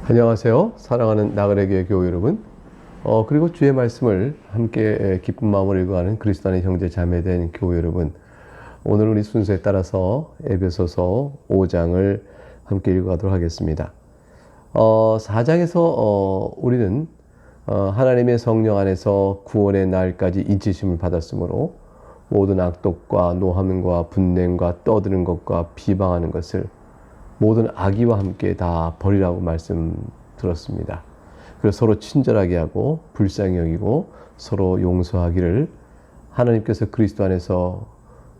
안녕하세요. 사랑하는 나그네교회 교우 여러분. 그리고 주의 말씀을 함께 기쁜 마음으로 읽어가는 그리스도 안의 형제 자매된 교우 여러분. 오늘 우리 순서에 따라서 에베소서 5장을 함께 읽어가도록 하겠습니다. 4장에서 우리는 하나님의 성령 안에서 구원의 날까지 인치심을 받았으므로 모든 악독과 노함과 분냄과 떠드는 것과 비방하는 것을 모든 악의와 함께 다 버리라고 말씀 들었습니다. 그래서 서로 친절하게 하고 불쌍히 여기고 서로 용서하기를 하나님께서 그리스도 안에서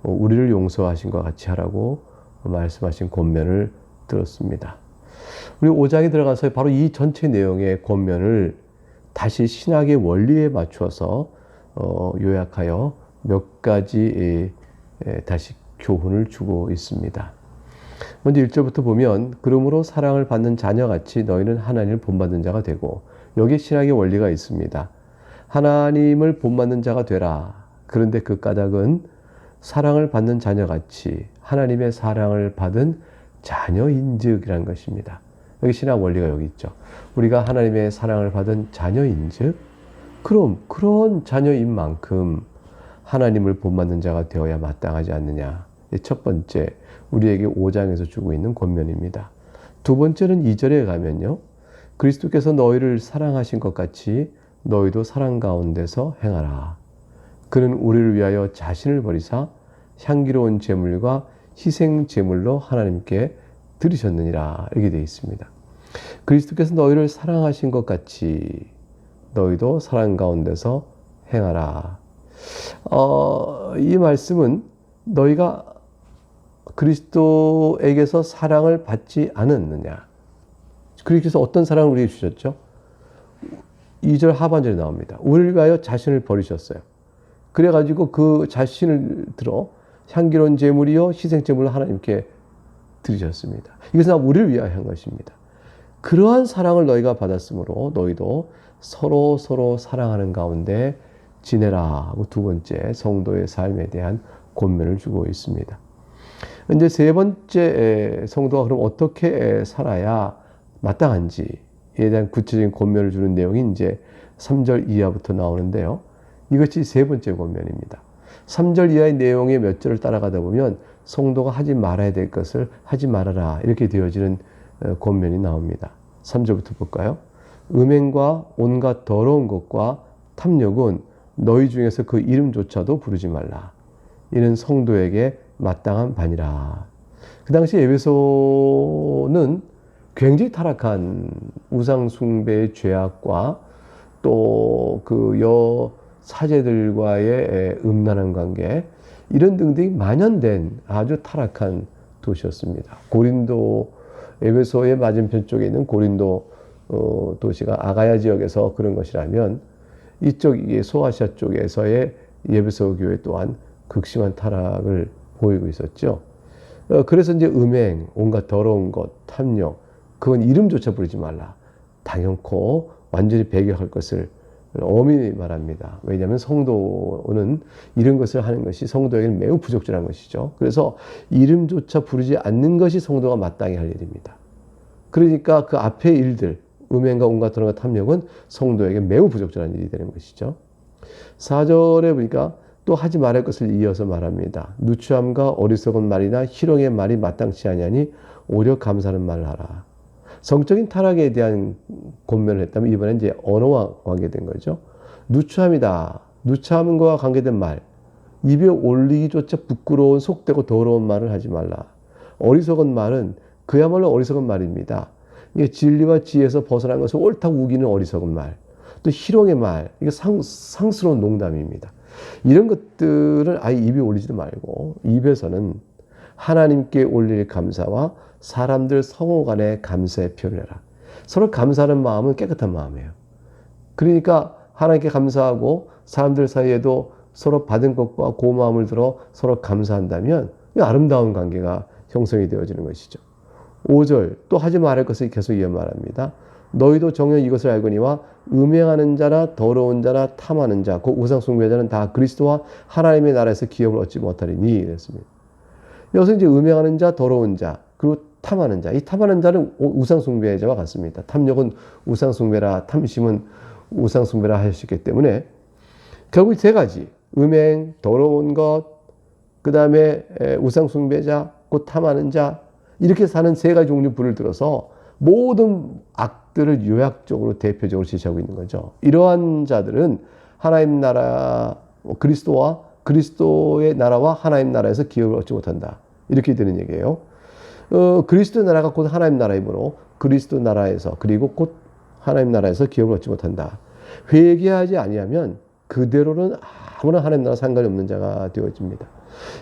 우리를 용서하신 것 같이 하라고 말씀하신 권면을 들었습니다. 우리 5장에 들어가서 바로 이 전체 내용의 권면을 다시 신학의 원리에 맞추어서 요약하여 몇 가지 다시 교훈을 주고 있습니다. 먼저 1절부터 보면 그러므로 사랑을 받는 자녀같이 너희는 하나님을 본받는 자가 되고, 여기에 신학의 원리가 있습니다. 하나님을 본받는 자가 되라. 그런데 그 까닭은 사랑을 받는 자녀같이 하나님의 사랑을 받은 자녀인즉이라는 것입니다. 여기 신학 원리가 여기 있죠. 우리가 하나님의 사랑을 받은 자녀인즉 그럼 그런 자녀인 만큼 하나님을 본받는 자가 되어야 마땅하지 않느냐. 첫 번째, 우리에게 5장에서 주고 있는 권면입니다. 두 번째는 2절에 가면요, 그리스도께서 너희를 사랑하신 것 같이 너희도 사랑 가운데서 행하라. 그는 우리를 위하여 자신을 버리사 향기로운 제물과 희생 제물로 하나님께 드리셨느니라. 이렇게 되어 있습니다. 그리스도께서 너희를 사랑하신 것 같이 너희도 사랑 가운데서 행하라. 이 말씀은 너희가 그리스도에게서 사랑을 받지 않았느냐. 그리스도께서 어떤 사랑을 우리에게 주셨죠? 2절 하반절에 나옵니다. 우리를 위하여 자신을 버리셨어요. 그래가지고 그 자신을 들어 향기로운 제물이요 희생제물로 하나님께 드리셨습니다. 이것은 우리를 위하여 한 것입니다. 그러한 사랑을 너희가 받았으므로 너희도 서로 사랑하는 가운데 지내라 하고 두 번째 성도의 삶에 대한 권면을 주고 있습니다. 이제 세 번째, 성도가 그럼 어떻게 살아야 마땅한지에 대한 구체적인 권면을 주는 내용이 이제 3절 이하부터 나오는데요. 이것이 세 번째 권면입니다. 3절 이하의 내용의 몇 절을 따라가다 보면 성도가 하지 말아야 될 것을 하지 말아라 이렇게 되어지는 권면이 나옵니다. 3절부터 볼까요? 음행과 온갖 더러운 것과 탐욕은 너희 중에서 그 이름조차도 부르지 말라. 이는 성도에게 마땅한 바니라. 그 당시 에베소는 굉장히 타락한 우상 숭배의 죄악과 또 그 사제들과의 음란한 관계, 이런 등등이 만연된 아주 타락한 도시였습니다. 고린도, 에베소의 맞은편 쪽에 있는 고린도 도시가 아가야 지역에서 그런 것이라면 이쪽 소아시아 쪽에서의 에베소 교회 또한 극심한 타락을 보이고 있었죠. 그래서 이제 음행, 온갖 더러운 것, 탐욕, 그건 이름조차 부르지 말라. 당연코 완전히 배격할 것을 엄히 말합니다. 왜냐하면 성도는 이런 것을 하는 것이 성도에게는 매우 부적절한 것이죠. 그래서 이름조차 부르지 않는 것이 성도가 마땅히 할 일입니다. 그러니까 그 앞의 일들, 음행과 온갖 더러운 것, 탐욕은 성도에게 매우 부적절한 일이 되는 것이죠. 4절에 보니까 또 하지 말할 것을 이어서 말합니다. 누추함과 어리석은 말이나 희롱의 말이 마땅치 아니하니 오히려 감사하는 말을 하라. 성적인 타락에 대한 권면을 했다면 이번엔 이제 언어와 관계된 거죠. 누추함이다. 누추함과 관계된 말. 입에 올리기조차 부끄러운 속되고 더러운 말을 하지 말라. 어리석은 말은 그야말로 어리석은 말입니다. 이게 진리와 지혜에서 벗어난 것을 옳다고 우기는 어리석은 말. 또 희롱의 말. 이게 상스러운 농담입니다. 이런 것들을 아예 입에 올리지도 말고 입에서는 하나님께 올릴 감사와 사람들 성호 간의 감사의 표현해라. 서로 감사하는 마음은 깨끗한 마음이에요. 그러니까 하나님께 감사하고 사람들 사이에도 서로 받은 것과 고마움을 들어 서로 감사한다면 아름다운 관계가 형성이 되어지는 것이죠. 5절 또 하지 말할 것을 계속 이어 말합니다. 너희도 정녕 이것을 알거니와 음행하는 자나 더러운 자나 탐하는 자, 곧 우상 숭배자는 다 그리스도와 하나님의 나라에서 기업을 얻지 못하리니 이랬습니다. 여기서 이제 음행하는 자, 더러운 자, 그리고 탐하는 자. 이 탐하는 자는 우상숭배자와 같습니다. 탐욕은 우상숭배라, 탐심은 우상숭배라 하셨기 때문에 결국 세 가지, 음행, 더러운 것, 그 다음에 우상숭배자, 곧 탐하는 자, 이렇게 사는 세 가지 종류 불을 들어서 모든 악들을 요약적으로 대표적으로 제시하고 있는 거죠. 이러한 자들은 하나님 나라, 그리스도와 그리스도의 나라와 하나님 나라에서 기업을 얻지 못한다. 이렇게 되는 얘기예요. 그리스도 나라가 곧 하나님 나라이므로 그리스도 나라에서 그리고 곧 하나님 나라에서 기업을 얻지 못한다. 회개하지 아니하면 그대로는 아무나 하나님 나라 상관이 없는 자가 되어집니다.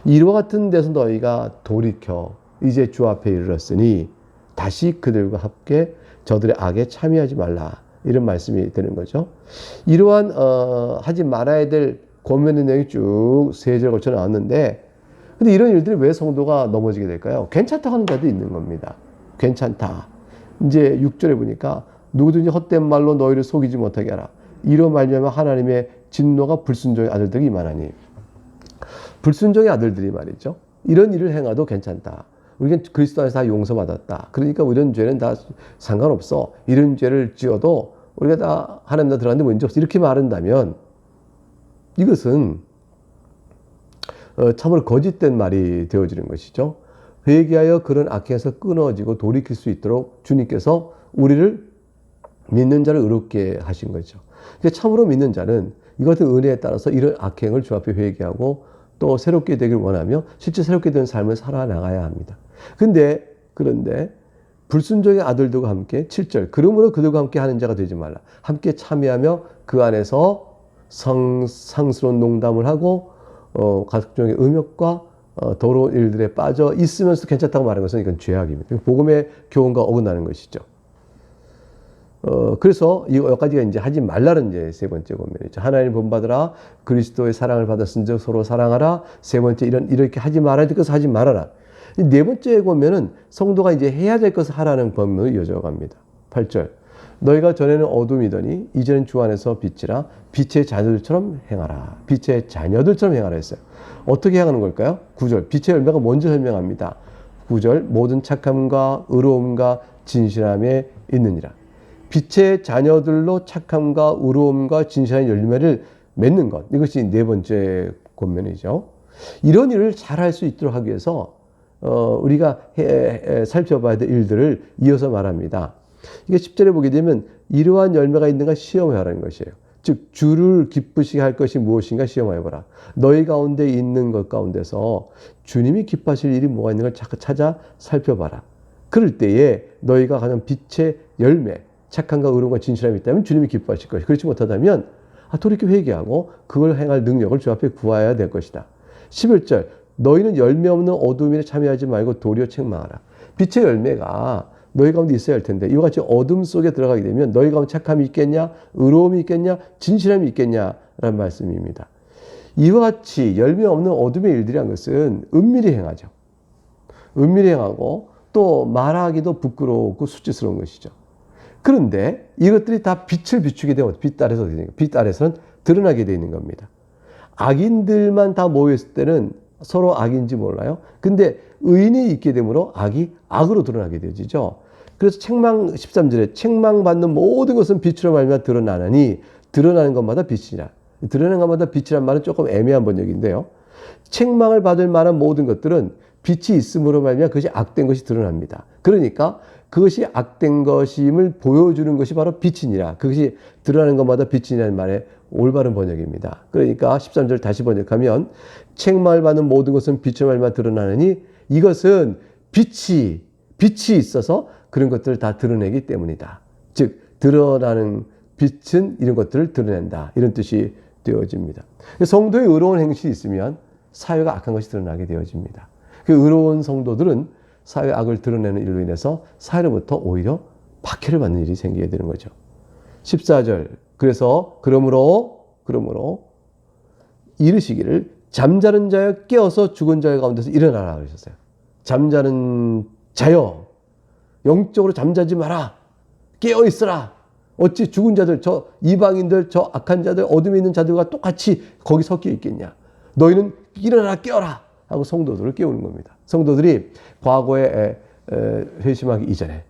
이와 같은 데서 너희가 돌이켜 이제 주 앞에 이르렀으니 다시 그들과 함께 저들의 악에 참여하지 말라. 이런 말씀이 되는 거죠. 이러한 하지 말아야 될 권면의 내용이 쭉 세 절 걸쳐 나왔는데, 근데 이런 일들이 왜 성도가 넘어지게 될까요? 괜찮다고 하는 자도 있는 겁니다. 괜찮다. 이제 6절에 보니까 누구든지 헛된 말로 너희를 속이지 못하게 하라. 이로 말미암아 하나님의 진노가 불순종의 아들들이 임하나니. 불순종의 아들들이 말이죠. 이런 일을 행해도 괜찮다. 우리는 그리스도 안에서 다 용서받았다. 그러니까 이런 죄는 다 상관없어. 이런 죄를 지어도 우리가 다 하나님 나라 들어가는데 문제 없어. 이렇게 말한다면 이것은 참으로 거짓된 말이 되어지는 것이죠. 회개하여 그런 악행에서 끊어지고 돌이킬 수 있도록 주님께서 우리를 믿는 자를 의롭게 하신 거죠. 참으로 믿는 자는 이것의 은혜에 따라서 이런 악행을 주 앞에 회개하고 또 새롭게 되길 원하며 실제 새롭게 된 삶을 살아나가야 합니다. 그런데 불순종의 아들들과 함께 7절 그러므로 그들과 함께 하는 자가 되지 말라. 함께 참여하며 그 안에서 상스러운 농담을 하고 각종의 음욕과 더러운 일들에 빠져 있으면서 괜찮다고 말하는 것은 이건 죄악입니다. 복음의 교훈과 어긋나는 것이죠. 그래서 여기까지가 이제 하지 말라는 이제 세 번째 권면이죠. 하나님 본받으라. 그리스도의 사랑을 받았은즉 서로 사랑하라. 세 번째 이렇게 하지 말아야 될 것을 하지 말아라. 네 번째 권면은 성도가 이제 해야 될 것을 하라는 권면으로 이어져 갑니다. 8절. 너희가 전에는 어둠이더니 이제는 주 안에서 빛이라. 빛의 자녀들처럼 행하라. 빛의 자녀들처럼 행하라 했어요. 어떻게 행하는 걸까요? 9절. 빛의 열매가 먼저 설명합니다. 9절. 모든 착함과 의로움과 진실함에 있느니라. 빛의 자녀들로 착함과 의로움과 진실한 열매를 맺는 것. 이것이 네 번째 권면이죠. 이런 일을 잘할 수 있도록 하기 위해서 우리가 살펴봐야 될 일들을 이어서 말합니다. 이게 10절에 보게 되면 이러한 열매가 있는가 시험하라는 것이에요. 즉 주를 기쁘시게 할 것이 무엇인가 시험해보라. 너희 가운데 있는 것 가운데서 주님이 기뻐하실 일이 뭐가 있는 걸 찾아 살펴봐라. 그럴 때에 너희가 가진 빛의 열매, 착함과 의로움과 진실함이 있다면 주님이 기뻐하실 것이다. 그렇지 못하다면 돌이켜 회개하고 그걸 행할 능력을 주 앞에 구해야 될 것이다. 11절 너희는 열매 없는 어둠에 참여하지 말고 도리어 책망하라. 빛의 열매가 너희 가운데 있어야 할 텐데 이와 같이 어둠 속에 들어가게 되면 너희 가운데 착함이 있겠냐, 의로움이 있겠냐, 진실함이 있겠냐라는 말씀입니다. 이와 같이 열매 없는 어둠의 일들이란 것은 은밀히 행하죠. 은밀히 행하고 또 말하기도 부끄럽고 수치스러운 것이죠. 그런데 이것들이 다 빛을 비추게 되면 빛 아래서 빛 아래서는 드러나게 되어 있는 겁니다. 악인들만 다 모였을 때는 서로 악인지 몰라요. 근데 의인이 있게 되므로 악이 악으로 드러나게 되어지죠. 그래서 13절에 책망받는 모든 것은 빛으로 말미암아 드러나느니 드러나는 것마다 빛이라. 드러나는 것마다 빛이란 말은 조금 애매한 번역인데요. 책망을 받을 만한 모든 것들은 빛이 있음으로 말미암아 그것이 악된 것이 드러납니다. 그러니까 그것이 악된 것임을 보여주는 것이 바로 빛이니라. 그것이 드러나는 것마다 빛이라는 말의 올바른 번역입니다. 그러니까 13절 다시 번역하면 책망을 받는 모든 것은 빛의 말만 드러나느니 이것은 빛이 있어서 그런 것들을 다 드러내기 때문이다. 즉 드러나는 빛은 이런 것들을 드러낸다. 이런 뜻이 되어집니다. 성도의 의로운 행실이 있으면 사회가 악한 것이 드러나게 되어집니다. 그 의로운 성도들은 사회 악을 드러내는 일로 인해서 사회로부터 오히려 박해를 받는 일이 생기게 되는 거죠. 14절 그래서 그러므로 이르시기를 잠자는 자여 깨어서 죽은 자의 가운데서 일어나라 그러셨어요. 잠자는 자여 영적으로 잠자지 마라. 깨어 있으라. 어찌 죽은 자들 저 이방인들 저 악한 자들 어둠에 있는 자들과 똑같이 거기 섞여 있겠냐. 너희는 일어나라 깨어라 하고 성도들을 깨우는 겁니다. 성도들이 과거에 회심하기 이전에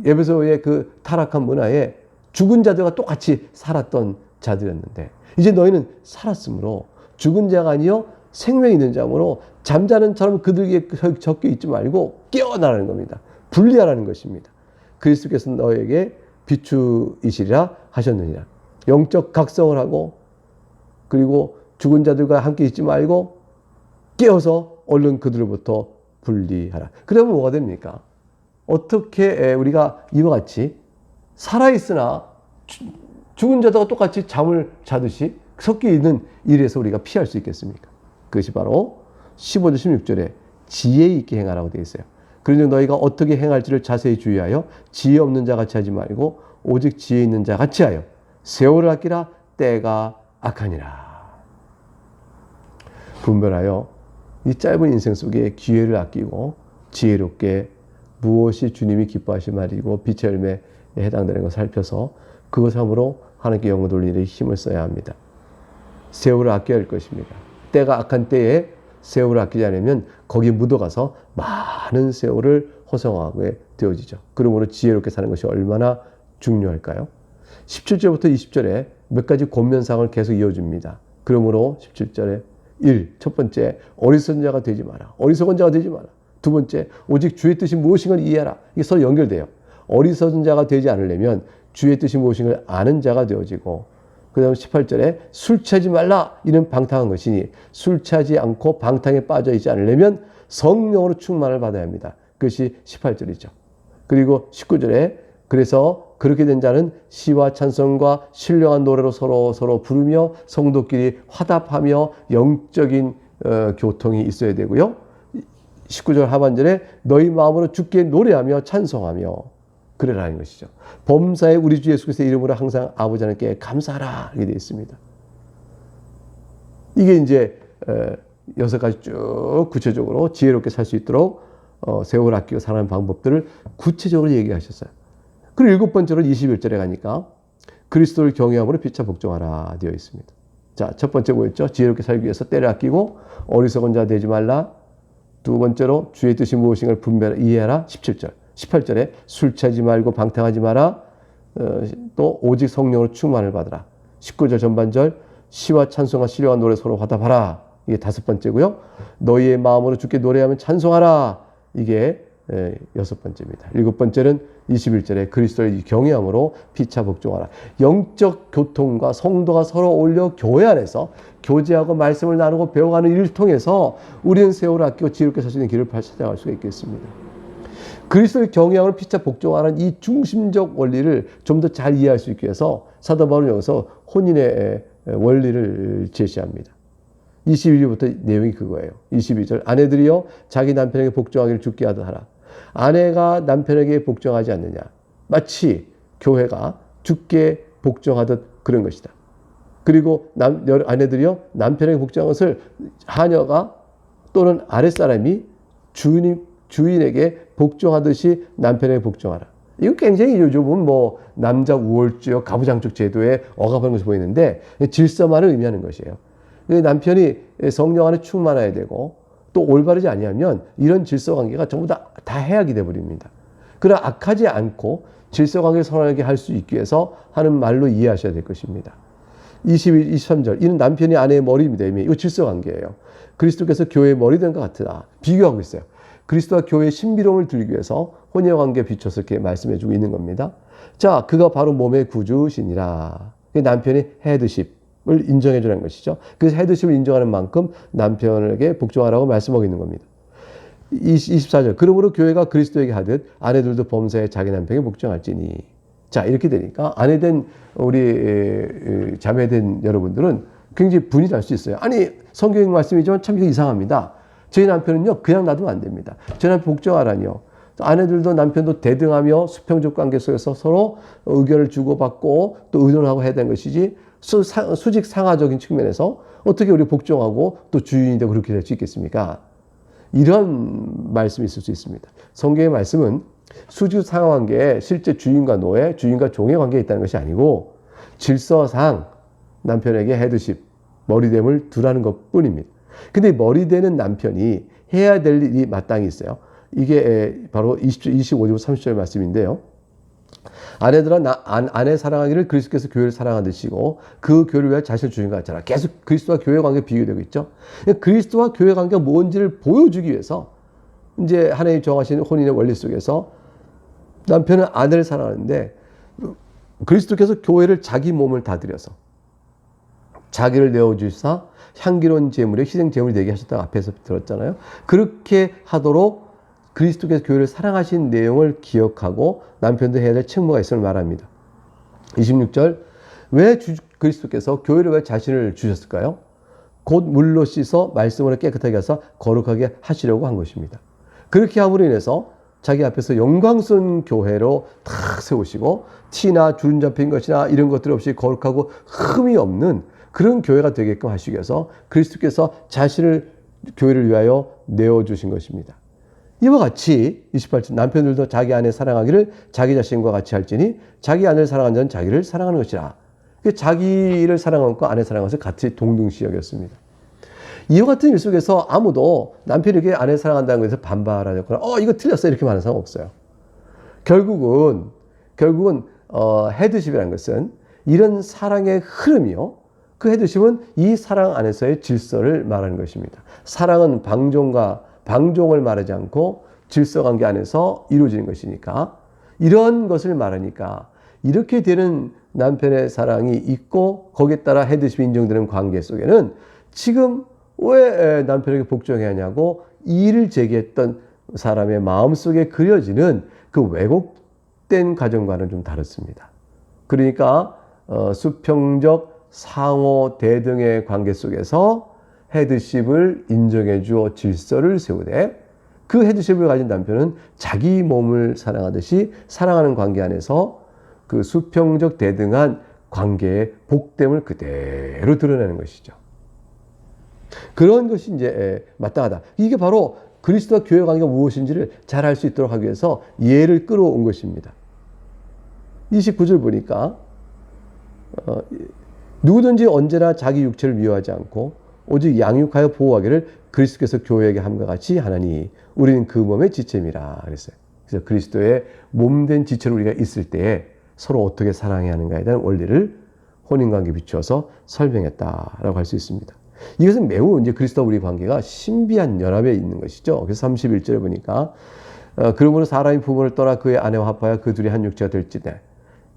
에베소의 그 타락한 문화에 죽은 자들과 똑같이 살았던 자들이었는데 이제 너희는 살았으므로 죽은 자가 아니요 생명이 있는 자므로 잠자는 처럼 그들에게 적혀 있지 말고 깨어나라는 겁니다. 분리하라는 것입니다. 그리스도께서 너에게 비추이시리라 하셨느니라. 영적 각성을 하고 그리고 죽은 자들과 함께 있지 말고 깨어서 얼른 그들로부터 분리하라. 그러면 뭐가 됩니까? 어떻게 우리가 이와 같이 살아있으나 죽은 자들과 똑같이 잠을 자듯이 섞여 있는 일에서 우리가 피할 수 있겠습니까? 그것이 바로 15절 16절에 지혜 있게 행하라고 되어 있어요. 그러니 너희가 어떻게 행할지를 자세히 주의하여 지혜 없는 자 같이 하지 말고 오직 지혜 있는 자 같이 하여 세월을 아끼라. 때가 악하니라. 분별하여 이 짧은 인생 속에 기회를 아끼고 지혜롭게 무엇이 주님이 기뻐하실 말이고 빛의 열매에 해당되는 것을 살펴서 그것 함으로 하나님께 영광 돌리는 데 힘을 써야 합니다. 세월을 아껴야 할 것입니다. 때가 악한 때에 세월을 아끼지 않으면 거기에 묻어가서 많은 세월을 허송하게 되어지죠. 그러므로 지혜롭게 사는 것이 얼마나 중요할까요? 17절부터 20절에 몇 가지 권면사항을 계속 이어줍니다. 그러므로 17절에 1. 첫 번째, 어리석은 자가 되지 마라. 어리석은 자가 되지 마라. 두 번째, 오직 주의 뜻이 무엇인가를 이해하라. 이게 서로 연결돼요. 어리석은 자가 되지 않으려면 주의 뜻이 무엇인가를 아는 자가 되어지고 그 다음 18절에 술 취하지 말라. 이는 방탕한 것이니 술 취하지 않고 방탕에 빠져 있지 않으려면 성령으로 충만을 받아야 합니다. 그것이 18절이죠. 그리고 19절에 그래서 그렇게 된 자는 시와 찬송과 신령한 노래로 서로 부르며 성도끼리 화답하며 영적인 교통이 있어야 되고요. 19절 하반절에 너희 마음으로 주께 노래하며 찬송하며 그래라는 것이죠. 범사에 우리 주 예수 그리스도의 이름으로 항상 아버지 하나님께 감사하라 이렇게 되어 있습니다. 이게 이제 6가지 쭉 구체적으로 지혜롭게 살 수 있도록 세월을 아끼고 살아가는 방법들을 구체적으로 얘기하셨어요. 그리고 7번째로 21절에 가니까 그리스도를 경외함으로 피차 복종하라 되어 있습니다. 자, 첫 번째 뭐였죠? 지혜롭게 살기 위해서 때를 아끼고 어리석은 자 되지 말라. 두 번째로 주의 뜻이 무엇인가를 분별하라 이해하라. 17절. 18절에 술 취하지 말고 방탕하지 마라. 또 오직 성령으로 충만을 받으라. 19절 전반절 시와 찬송과 신령한 노래 서로 화답하라. 이게 5번째고요. 너희의 마음으로 주께 노래하면 찬송하라. 이게 6번째입니다. 7번째는 21절에 그리스도를 경외함으로 피차 복종하라. 영적 교통과 성도가 서로 어울려 교회 안에서 교제하고 말씀을 나누고 배워가는 일을 통해서 우리는 세월을 아끼고 지혜롭게 살 수 있는 길을 찾아갈 수가 있겠습니다. 그리스도의 경외함으로 피차 복종하는 이 중심적 원리를 좀 더 잘 이해할 수 있기 위해서 사도 바울은 여기서 혼인의 원리를 제시합니다. 22절부터 내용이 그거예요. 22절 아내들이여 자기 남편에게 복종하기를 주께 하라. 아내가 남편에게 복종하지 않느냐. 마치 교회가 주께 복종하듯 그런 것이다. 그리고 아내들이여 남편에게 복종한 것을 하녀가 또는 아랫사람이 주인에게 복종하듯이 남편에게 복종하라. 이거 굉장히 요즘은 남자 우월주의 가부장적 제도에 억압하는 것이 보이는데 질서만을 의미하는 것이에요. 남편이 성령 안에 충만해야 되고 또 올바르지 아니하면 이런 질서 관계가 전부 다 해악이 되어버립니다. 그러나 악하지 않고 질서 관계를 선하게 할 수 있기 위해서 하는 말로 이해하셔야 될 것입니다. 23절 이는 남편이 아내의 머리입니다. 이거 질서 관계예요. 그리스도께서 교회의 머리 된 것 같으다. 비교하고 있어요. 그리스도와 교회의 신비로움을 드리기 위해서 혼의 관계에 비춰서 이렇게 말씀해주고 있는 겁니다. 자, 그가 바로 몸의 구주시니라. 남편이 헤드십을 인정해주라는 것이죠. 그래서 헤드십을 인정하는 만큼 남편에게 복종하라고 말씀하고 있는 겁니다. 24절 그러므로 교회가 그리스도에게 하듯 아내들도 범사에 자기 남편에게 복종할지니. 자, 이렇게 되니까 아내된 우리 자매된 여러분들은 굉장히 분이 날 수 있어요. 아니 성경 말씀이지만 참 이거 이상합니다. 저희 남편은요 그냥 놔두면 안 됩니다. 저희 남편 복종하라니요. 아내들도 남편도 대등하며 수평적 관계 속에서 서로 의견을 주고받고 또 의논하고 해야 되는 것이지 수직 상하적인 측면에서 어떻게 우리 복종하고 또 주인이 되고 그렇게 될 수 있겠습니까? 이런 말씀이 있을 수 있습니다. 성경의 말씀은 수직 상하 관계에 실제 주인과 노예, 주인과 종의 관계에 있다는 것이 아니고 질서상 남편에게 헤드십, 머리됨을 두라는 것 뿐입니다. 근데 머리되는 남편이 해야 될 일이 마땅히 있어요. 이게 바로 25절, 30절 말씀인데요. 아내들아 아내 사랑하기를 그리스도께서 교회를 사랑하듯이고 그 교회를 위하여 자신을 주신 것 같잖아. 계속 그리스도와 교회 관계 비교되고 있죠. 그리스도와 교회 관계가 뭔지를 보여주기 위해서 이제 하나님 정하신 혼인의 원리 속에서 남편은 아내를 사랑하는데 그리스도께서 교회를 자기 몸을 다 드려서 자기를 내어주사 향기로운 제물에 희생 제물이 되게 하셨다고 앞에서 들었잖아요. 그렇게 하도록 그리스도께서 교회를 사랑하신 내용을 기억하고 남편도 해야 될 책무가 있음을 말합니다. 26절, 왜 그리스도께서 교회를 왜 자신을 주셨을까요? 곧 물로 씻어 말씀으로 깨끗하게 해서 거룩하게 하시려고 한 것입니다. 그렇게 함으로 인해서 자기 앞에서 영광스러운 교회로 탁 세우시고 티나 주름 잡힌 것이나 이런 것들 없이 거룩하고 흠이 없는 그런 교회가 되게끔 하시기 위해서 그리스도께서 자신을 교회를 위하여 내어주신 것입니다. 이와 같이 28절 남편들도 자기 아내 사랑하기를 자기 자신과 같이 할지니 자기 아내를 사랑하는 자는 자기를 사랑하는 것이라. 자기를 사랑하는 것과 아내 사랑하는 것을 같이 동등시 여겼습니다. 이와 같은 일 속에서 아무도 남편에게 아내 사랑한다는 것에서 반발하거나 이거 틀렸어 이렇게 말하는 사람 없어요. 결국은 헤드십이라는 것은 이런 사랑의 흐름이요. 그 헤드십은 이 사랑 안에서의 질서를 말하는 것입니다. 사랑은 방종을 말하지 않고 질서 관계 안에서 이루어지는 것이니까 이런 것을 말하니까 이렇게 되는 남편의 사랑이 있고 거기에 따라 헤드십이 인정되는 관계 속에는 지금 왜 남편에게 복종해야 하냐고 이의를 제기했던 사람의 마음속에 그려지는 그 왜곡된 가정과는 좀 다릅니다. 그러니까 수평적 상호 대등의 관계 속에서 헤드십을 인정해 주어 질서를 세우되 그 헤드십을 가진 남편은 자기 몸을 사랑하듯이 사랑하는 관계 안에서 그 수평적 대등한 관계의 복됨을 그대로 드러내는 것이죠. 그런 것이 이제 마땅하다. 이게 바로 그리스도와 교회 관계가 무엇인지를 잘 알 수 있도록 하기 위해서 예를 끌어온 것입니다. 29절 보니까 누구든지 언제나 자기 육체를 미워하지 않고 오직 양육하여 보호하기를 그리스도께서 교회에게 함과 같이 하나니 우리는 그 몸의 지체임이라 그랬어요. 그래서 그리스도의 몸된 지체로 우리가 있을 때에 서로 어떻게 사랑해야 하는가에 대한 원리를 혼인관계에 비추어서 설명했다라고 할 수 있습니다. 이것은 매우 이제 그리스도와 우리 관계가 신비한 연합에 있는 것이죠. 그래서 31절에 보니까 그러므로 사람이 부모를 떠나 그의 아내와 합하여 그 둘이 한 육체가 될지되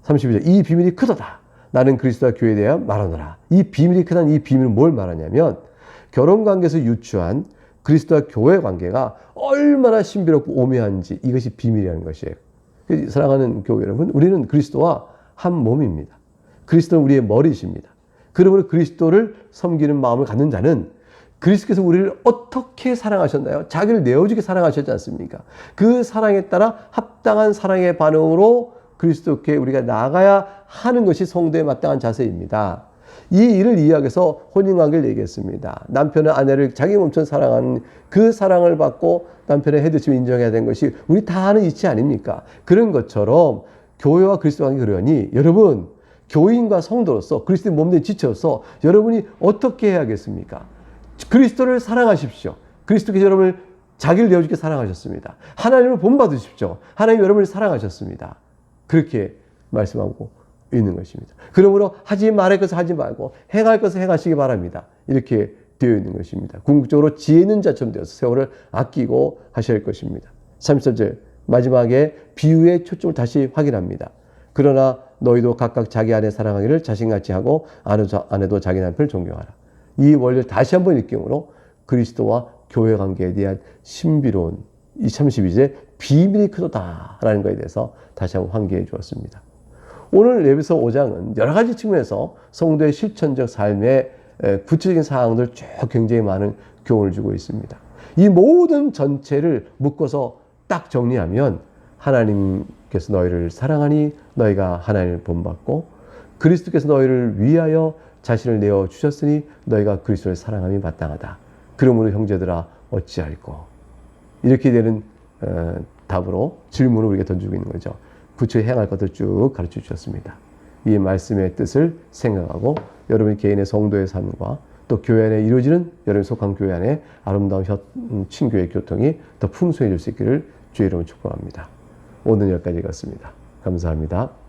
32절 이 비밀이 크도다. 나는 그리스도와 교회에 대하여 말하노라. 이 비밀이 크다는 이 비밀은 뭘 말하냐면 결혼관계에서 유추한 그리스도와 교회 관계가 얼마나 신비롭고 오묘한지 이것이 비밀이라는 것이에요. 사랑하는 교회 여러분, 우리는 그리스도와 한 몸입니다. 그리스도는 우리의 머리이십니다. 그러므로 그리스도를 섬기는 마음을 갖는 자는 그리스도께서 우리를 어떻게 사랑하셨나요? 자기를 내어주게 사랑하셨지 않습니까? 그 사랑에 따라 합당한 사랑의 반응으로 그리스도께 우리가 나아가야 하는 것이 성도의 마땅한 자세입니다. 이 일을 이해하기 위해서 혼인관계를 얘기했습니다. 남편은 아내를 자기 몸처럼 사랑하는 그 사랑을 받고 남편의 헤드십을 인정해야 되는 것이 우리 다 아는 이치 아닙니까? 그런 것처럼 교회와 그리스도 관계 그러니 여러분 교인과 성도로서 그리스도의 몸된 지체로서 여러분이 어떻게 해야겠습니까? 그리스도를 사랑하십시오. 그리스도께서 여러분을 자기를 내어주게 사랑하셨습니다. 하나님을 본받으십시오. 하나님 여러분을 사랑하셨습니다. 그렇게 말씀하고 있는 것입니다. 그러므로 하지 말할 것을 하지 말고 행할 것을 행하시기 바랍니다. 이렇게 되어 있는 것입니다. 궁극적으로 지혜 있는 자처럼 되어서 세월을 아끼고 하셔야 할 것입니다. 33절 마지막에 비유의 초점을 다시 확인합니다. 그러나 너희도 각각 자기 아내 사랑하기를 자신같이 하고 아내도 자기 남편을 존경하라. 이 원리를 다시 한번 일깨우므로 그리스도와 교회 관계에 대한 신비로운 이 32제 비밀이 크도다라는 것에 대해서 다시 한번 환기해 주었습니다. 오늘 레위기서 5장은 여러 가지 측면에서 성도의 실천적 삶의 구체적인 사항들 쭉 굉장히 많은 교훈을 주고 있습니다. 이 모든 전체를 묶어서 딱 정리하면 하나님께서 너희를 사랑하니 너희가 하나님을 본받고 그리스도께서 너희를 위하여 자신을 내어주셨으니 너희가 그리스도를 사랑함이 마땅하다. 그러므로 형제들아 어찌할꼬. 이렇게 되는 답으로 질문을 우리가 던지고 있는 거죠. 구체에 행할 것을 쭉 가르쳐 주셨습니다. 이 말씀의 뜻을 생각하고 여러분 개인의 성도의 삶과 또 교회 안에 이루어지는 여러분 속한 교회 안에 아름다운 친교의 교통이 더 풍성해질 수 있기를 주의 이름으로 축복합니다. 오늘 여기까지 갔습니다. 감사합니다.